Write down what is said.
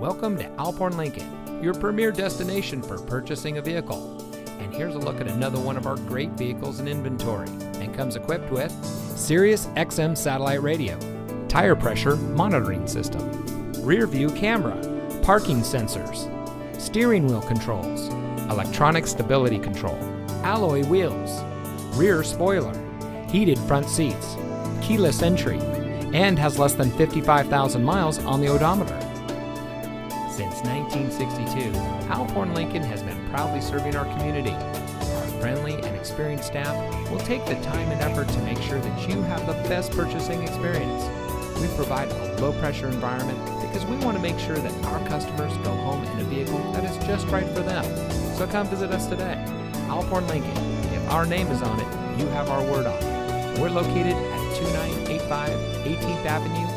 Welcome to Alphorn Lincoln, your premier destination for purchasing a vehicle. And here's a look at another one of our great vehicles in inventory, and comes equipped with Sirius XM satellite radio, tire pressure monitoring system, rear view camera, parking sensors, steering wheel controls, electronic stability control, alloy wheels, rear spoiler, heated front seats, keyless entry, and has less than 55,000 miles on the odometer. Since 1962, Alphorn Lincoln has been proudly serving our community. Our friendly and experienced staff will take the time and effort to make sure that you have the best purchasing experience. We provide a low-pressure environment because we want to make sure that our customers go home in a vehicle that is just right for them. So come visit us today. Alphorn Lincoln. If our name is on it, you have our word on it. We're located at 2985 18th Avenue